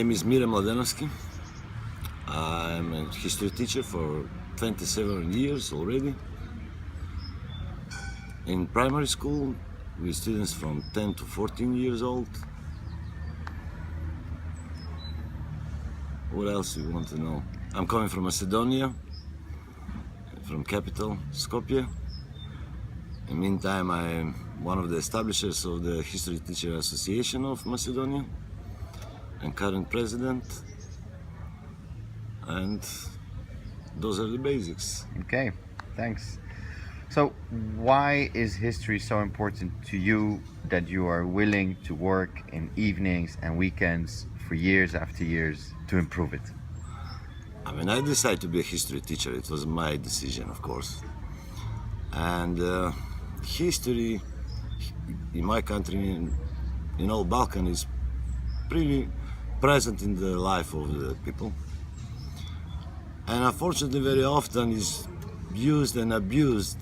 name is Mire Mladenovski. I'm a history teacher for 27 years already. In primary school, with students from 10 to 14 years old. What else do you want to know? I'm coming from Macedonia, from capital Skopje. In the meantime, I'm one of the establishers of the History Teacher Association of Macedonia and current president. And those are the basics. Okay, thanks. So why is history so important to you that you are willing to work in evenings and weekends for years after years to improve it? I mean, I decided to be a history teacher. It was my decision, of course. And history in my country, in all Balkan, is pretty present in the life of the people. And unfortunately, very often is used and abused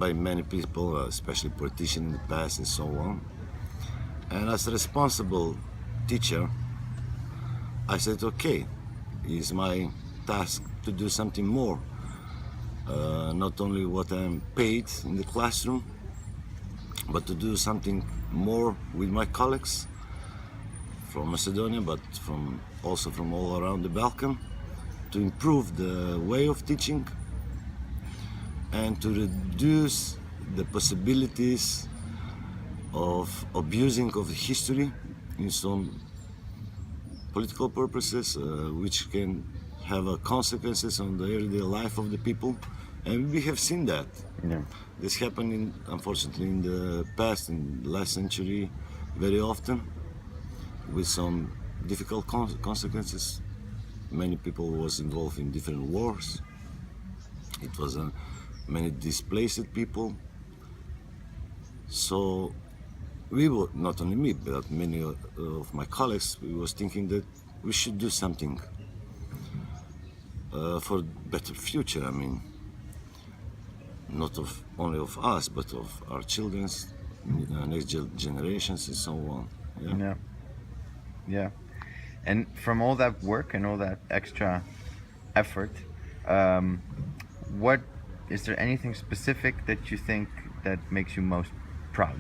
by many people, especially politicians in the past and so on. And as a responsible teacher, I said, okay, it's my task to do something more. Not only what I'm paid in the classroom, but to do something more with my colleagues from Macedonia, but also from all around the Balkan, to improve the way of teaching and to reduce the possibilities of abusing of the history in some political purposes, which can have consequences on the everyday life of the people. And we have seen that. Yeah. This happened, unfortunately, in the past, in the last century, very often, with some difficult consequences. Many people was involved in different wars. It was many displaced people. So we were, not only me, but many of my colleagues, we was thinking that we should do something for a better future. I mean, not only of us, but of our children's, next generations and so on. Yeah. Yeah. And from all that work and all that extra effort, what is there anything specific that you think that makes you most proud?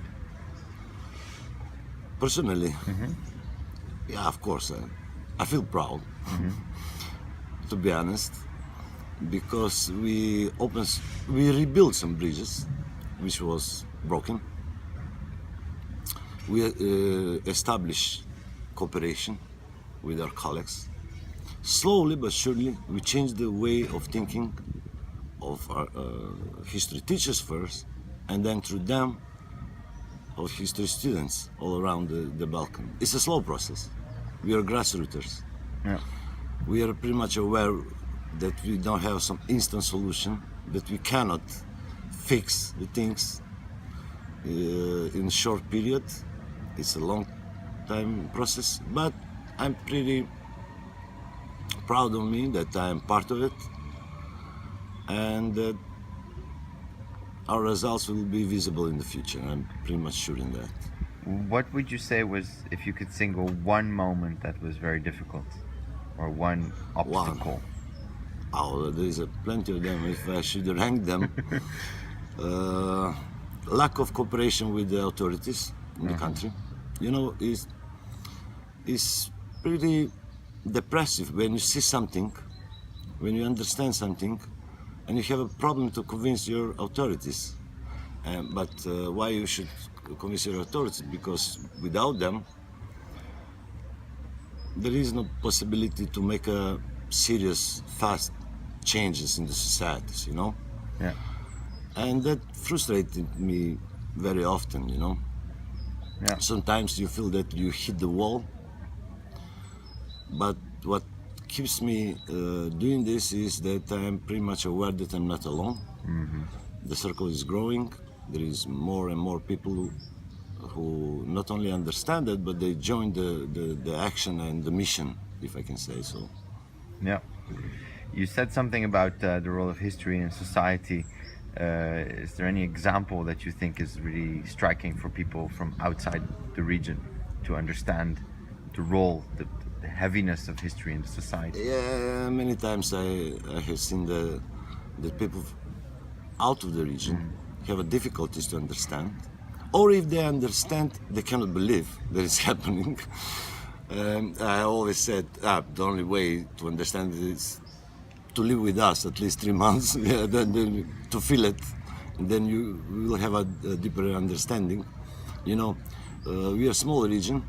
Personally, yeah, of course, I feel proud, to be honest, because we rebuilt some bridges, which was broken. We established cooperation with our colleagues. Slowly but surely, we changed the way of thinking of our history teachers first, and then through them, of history students all around the Balkan. It's a slow process. We are grassrooters. Yeah. We are pretty much aware that we don't have some instant solution, that we cannot fix the things in a short period. It's a long time process, but I'm pretty proud of me that I'm part of it, and that our results will be visible in the future. I'm pretty much sure in that. What would you say was, if you could single one moment that was very difficult, or one obstacle? Oh, there's plenty of them. If I should rank them, lack of cooperation with the authorities in the country, you know, is pretty depressive when you see something, when you understand something, and you have a problem to convince your authorities. But why you should convince your authorities? Because without them, there is no possibility to make a serious, fast changes in the societies, you know? Yeah. And that frustrated me very often, you know? Yeah. Sometimes you feel that you hit the wall, but what keeps me doing this is that I'm pretty much aware that I'm not alone. The circle is growing. There is more and more people who not only understand it, but they join the action and the mission, if I can say so. Yeah. You said something about the role of history in society. Is there any example that you think is really striking for people from outside the region to understand the role, the heaviness of history in the society? Yeah, many times I have seen the people out of the region have a difficulties to understand, or if they understand, they cannot believe that it's happening. I always said the only way to understand it is to live with us at least 3 months, then to feel it, and then you will have a deeper understanding. You know, we are a small region,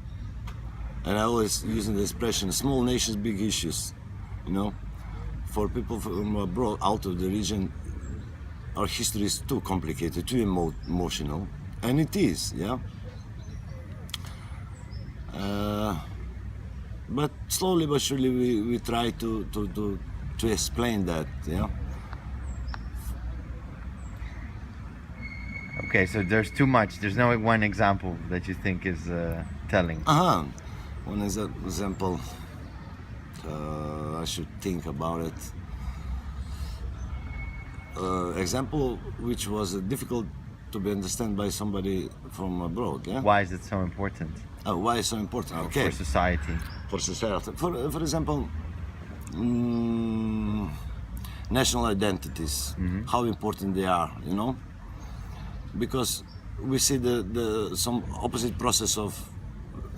and I always using the expression "small nations, big issues." You know, for people from abroad, out of the region, our history is too complicated, too emotional, and it is, yeah. But slowly but surely we try to explain that, yeah. Okay, so there's too much. There's no one example that you think is telling. One example, I should think about it. Example which was difficult to be understood by somebody from abroad, yeah. Why is it so important? Why is so important? Okay. For society. For society. For example, national identities, how important they are, you know, because we see some opposite process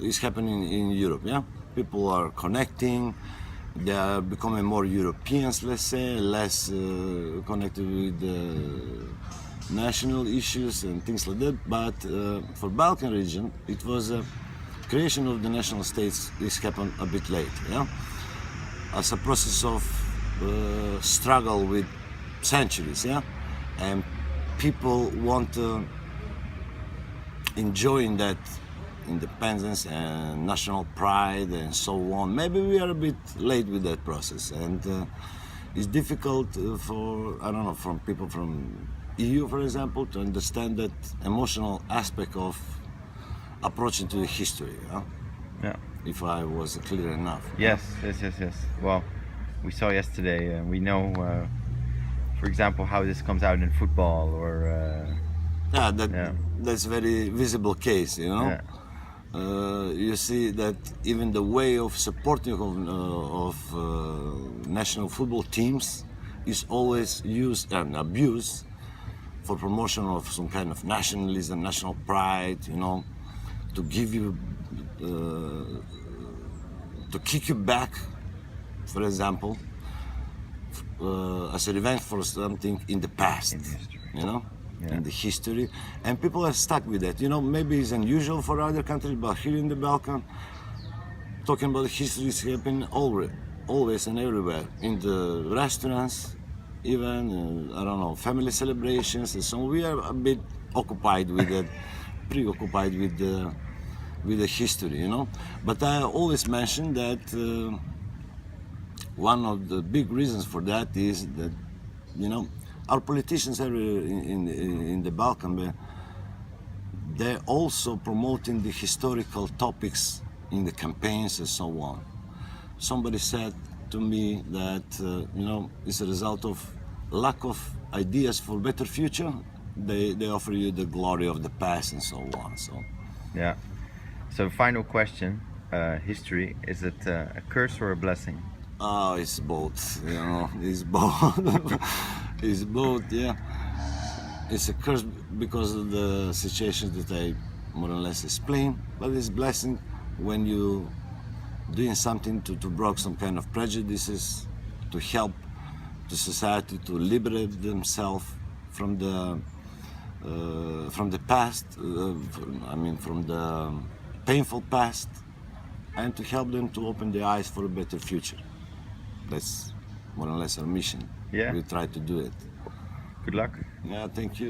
is happening in Europe. Yeah, people are connecting, they are becoming more Europeans, let's say, less connected with national issues and things like that. But for Balkan region, it was creation of the national states is happened a bit late. Yeah, as a process of struggle with centuries. Yeah, and people want to enjoying that independence and national pride and so on. Maybe we are a bit late with that process, and it's difficult for, I don't know, from people from EU, for example, to understand that emotional aspect of approaching to the history. Yeah. If I was clear enough. Yes. Well, we saw yesterday, and we know, for example, how this comes out in football, or that's very visible case, you know. Yeah. You see that even the way of supporting of national football teams is always used and abused for promotion of some kind of nationalism, national pride, you know, to give you, to kick you back, for example, as a revenge for something in the past, you know. Yeah. In the history, and people are stuck with that. You know, maybe it's unusual for other countries, but here in the Balkan, talking about history is happening always and everywhere. In the restaurants, even I don't know, family celebrations and so on. We are a bit occupied with that, preoccupied with the history, you know. But I always mention that one of the big reasons for that is that, you know, our politicians in the Balkan, they're also promoting the historical topics in the campaigns and so on. Somebody said to me that, you know, it's a result of lack of ideas for better future. They offer you the glory of the past and so on. So. Yeah. So final question, history, is it a curse or a blessing? Oh, it's both, you know, it's both. It's both, yeah. It's a curse because of the situations that I more or less explained, but it's blessing when you doing something to break some kind of prejudices, to help the society to liberate themselves from the past, from the painful past, and to help them to open their eyes for a better future. That's more or less our mission. Yeah. We try to do it. Good luck. Yeah, thank you.